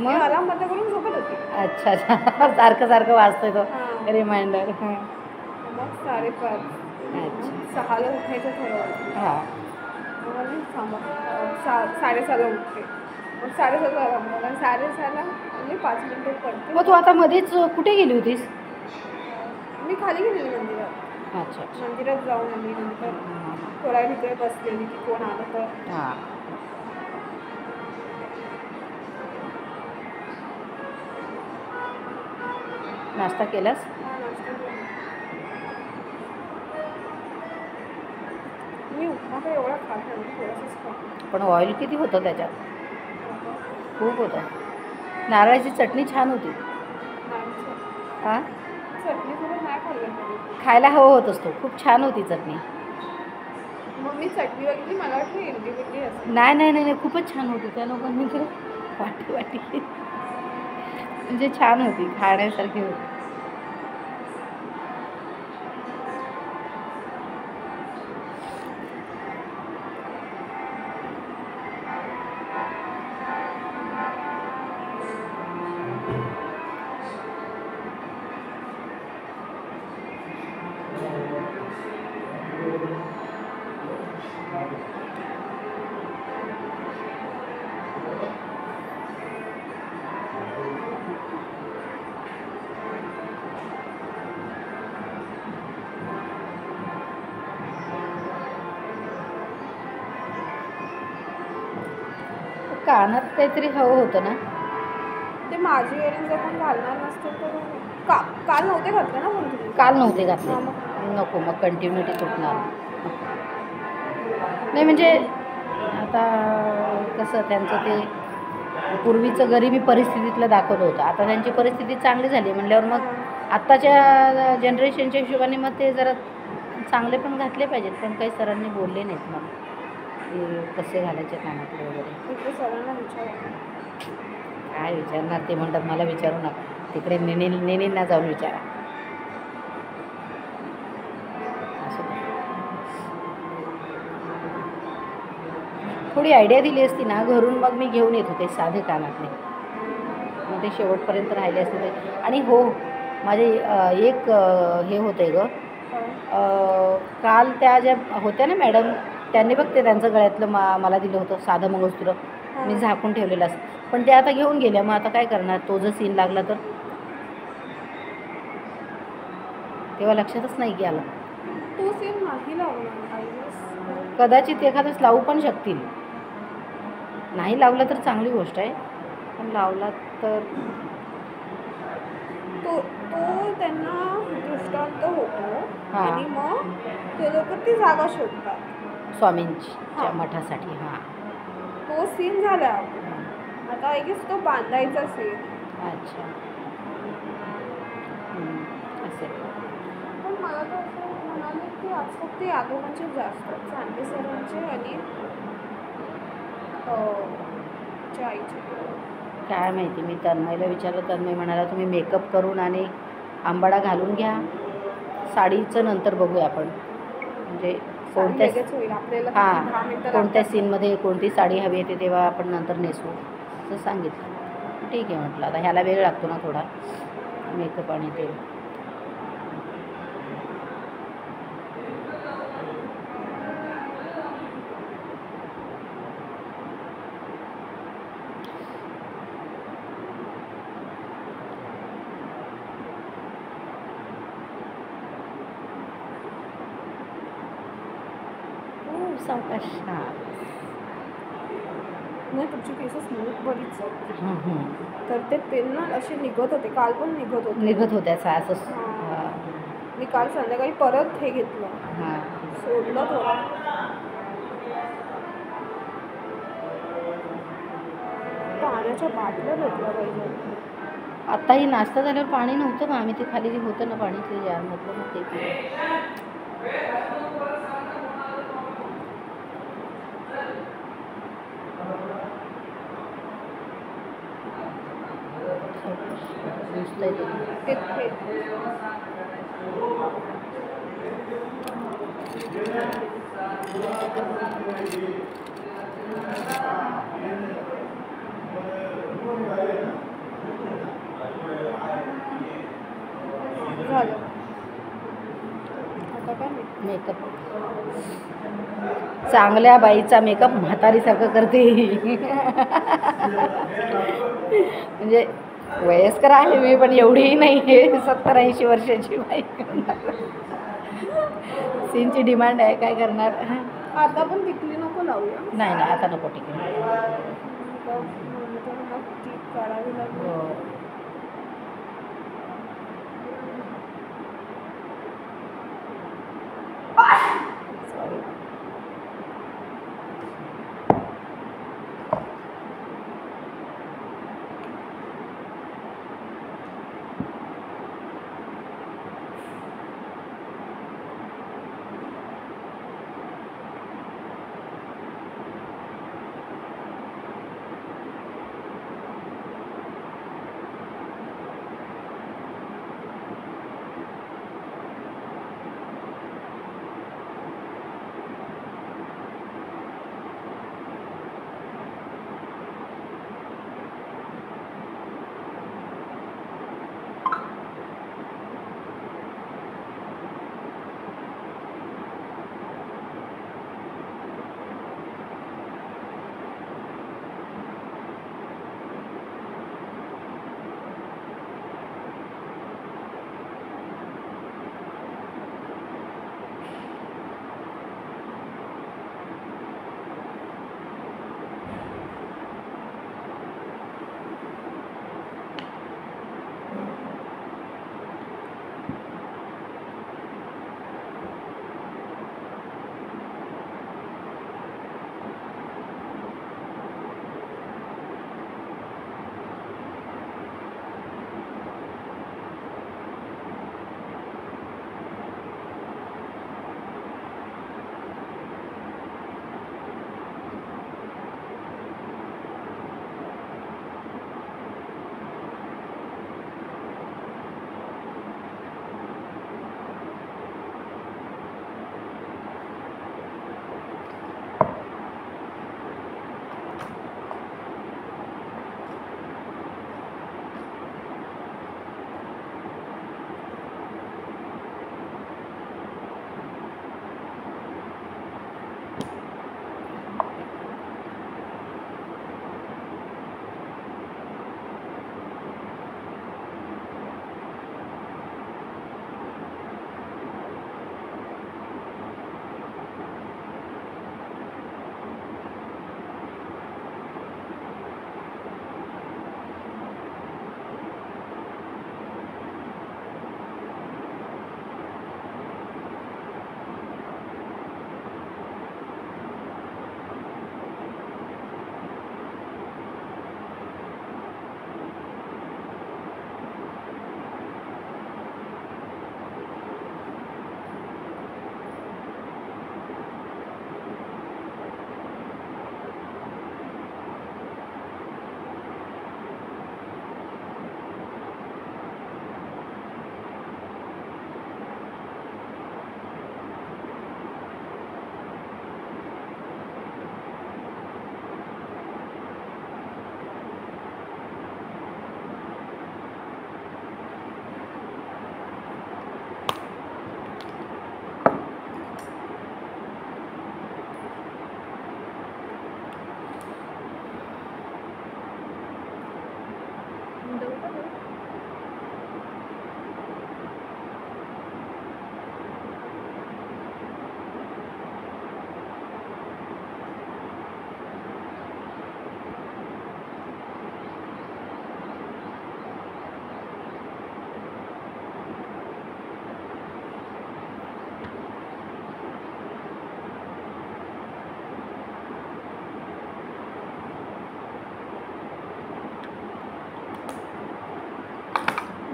मग अलार्म बंद करून झोपत होती. अच्छा अच्छा सारखं सारखं वाजतोय तो हां. रिमाइंडर. मग 5:30 अच्छा 6ला उठायचं ठरवलं. हां मग मी थांबा 6:30ला उठते. मग 6:30ला अलार्म लावला. 6:30ला म्हणजे 5 मिनिटं पडते. मग तू आता मध्येच कुठे गेली होतीस? मी खाली गेलेली मंदिरात. अच्छा अच्छा मंदिरात जाऊन आली. नंतर थोडा वेळ तिकडे बसलेली की कोण आलं तर. हां नाश्ता केलास? हां, नाश्ता केला. मी उपमा काही एवढा खात नाही, थोडासाच खाते. पण ऑइल किती होतं त्याच्यात? खूप होतं. नारळाची चटणी छान होती. हां चटणीसोबत नाही खाल्लं कधी. खायला हवं होतंच तो. खूप छान होती चटणी. मग मी चटणी बघितली, मला वाटली इडली बिडली असेल. नाही नाही नाही नाही खूपच छान होती. त्या लोकांनी तर वाटी वाटी म्हणजे छान होती, खाण्यासारखी होती. कानात काहीतरी हवं होतं ना? ते माझी इयरिंग जर पण घालणार नसतील तर काल नव्हते घातले ना पण तुम्ही? काल नव्हते घातले. हां, मग नको मग कंटिन्युटी तुटणार. नाही म्हणजे आता कसं त्यांचं ते पूर्वीचं गरिबी परिस्थितीतलं दाखवलं होतं. आता त्यांची परिस्थिती चांगली झाली म्हणल्यावर मग आत्ताच्या जनरेशनच्या हिशोबाने मग ते जरा चांगले पण घातले पाहिजेत. पण काही सरांनी बोलले नाहीत मग की कसे घालायचे कानातले वगैरे. इकडे सरांना विचारा. काय विचारणार? ते म्हणतात मला विचारू नका. तिकडे नेनींना जाऊन विचारा. थोडी आयडिया दिली असती ना घरून मग मी घेऊन येत होते साधे कानातले. मग ते शेवटपर्यंत राहिले असते ते. आणि हो माझे एक हे होते गं काल त्या ज्या होत्या ना मॅडम त्यांनी बघ ते त्यांचं गळ्यातलं मला दिलं होतं साधं मंगळसूत्र. मी झाकून ठेवलेलं असं. पण ते आता घेऊन गेल्या. मग आता काय करणार? तो जर सीन लागला तर? तेव्हा लक्षातच नाही की आलं. तो सीन नाही लावणार. कदाचित एखादंच लावू पण शकतील. नाही लावला तर चांगली गोष्ट आहे. पण लावला तर तो त्यांना दृष्टांत होतो. हां. आणि मग ते लोक ती जागा शोधतात स्वामींच्या मठासाठी. हां तो सीन झाला. आता आय गेस तो बांधायचा सीन. अच्छा असेल. पण मला तर असं म्हणाले की आज फक्त या दोघांचे जास्त चांदे सरांचे आणि आईचे. काय माहिती? मी तन्मयला विचारलं. तन्मय म्हणाला तुम्ही मेकअप करून आणि आंबाडा घालून घ्या. साडीचं नंतर बघूया आपण. म्हणजे कोणत्या कोणत्या सीनमध्ये कोणती साडी हवी आहे ते तेव्हा आपण नंतर नेसू असं सांगितलं. ठीक आहे म्हटलं. आता ह्याला वेळ लागतो ना थोडा मेकअप आणि ते. सावकाश. हां नाही तुमची केस स्मूथ बरीच तर ते पेन ना असे निघत होते. काल पण निघत होते असं. मी काल संध्याकाळी परत हे घेतलं. हां सोडलं थोडं. पाण्याच्या बाटल्या भेटल्या पाहिजे. आत्ताही नाश्ता झाल्यावर पाणी नव्हतं ना. आम्ही ते खाली जे होतं ना पाणी ते जारमधलं मग ते पिलं. मेकअप चांगल्या बाईचा मेकअप म्हातारीसारखं करते. म्हणजे वयस्कर आहे मी, पण एवढीही नाही आहे. 70-80 वर्षाची बाई. सीनची डिमांड आहे, काय करणार. आता पण टिकली नको लावूया. नाही नाही, आता नको टिकली. करावी लागेल. हो. सॉरी.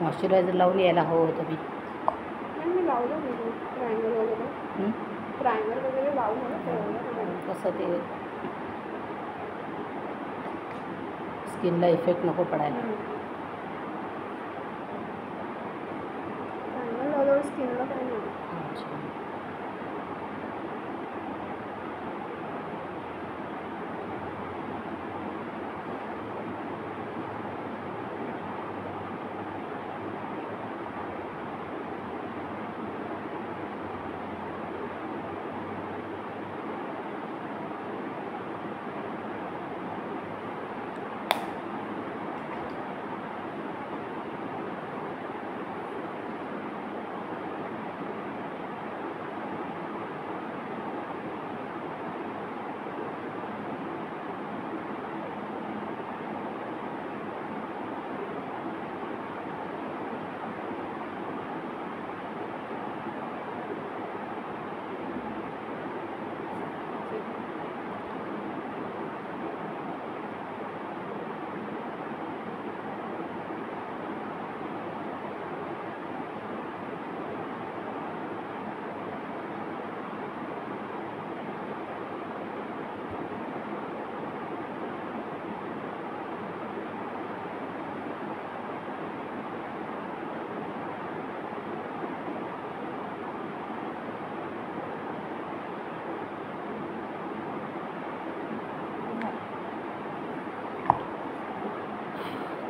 मॉइश्चरायझर लावून यायला हवं होतं मी. मी लावलं नाही प्रायमर वगैरे. प्रायमर वगैरे लावलं कसं ते स्किनला इफेक्ट नको पडायला. प्रायमर लावल्यावर स्किनला काय नाही. अच्छा.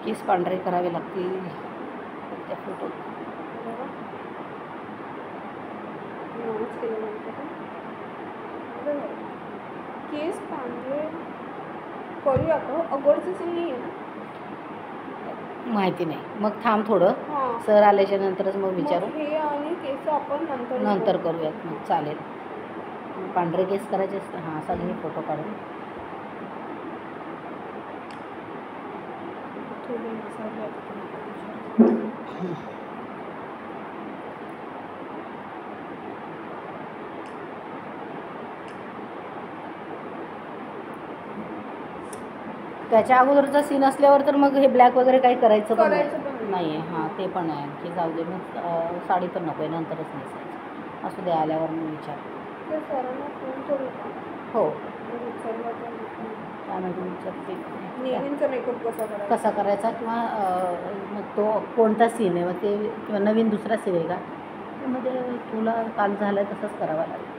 केस पांढरे करावे लागतील त्या फोटोत. बघा. नॉनच केलं नव्हतं का? बघा. केस पांढरे करूया का? अगोदरचं सीन नाही आहे ना? माहिती नाही. मग थांब थोडं, हां. सर आल्याच्या नंतरच मग विचारू. मग हे आणि केस आपण नंतर करूयात मग चालेल. पांढरे केस करायचे असते. हां, सगळे फोटो काढून. थोडे मसाले त्याच्या अगोदरचा सीन असल्यावर तर मग हे ब्लॅक वगैरे काही करायचं पण करायचं पण नाही. नाही आहे. हां, ते पण आहे की जाऊ दे मग साडी पण नको आहे, नंतरच नेसायचं. असू दे, आल्यावर मी विचार. ते सरांना फोन करू का? हो, विचारलं तर त्यामध्ये विचारते नेहमीचा मेकअप कसा करायचा? कसा करायचा किंवा मग तो कोणता सीन आहे, मग ते किंवा नवीन दुसरा सीन आहे का, त्यामध्ये तुला काल झालं तसंच करावा लागेल.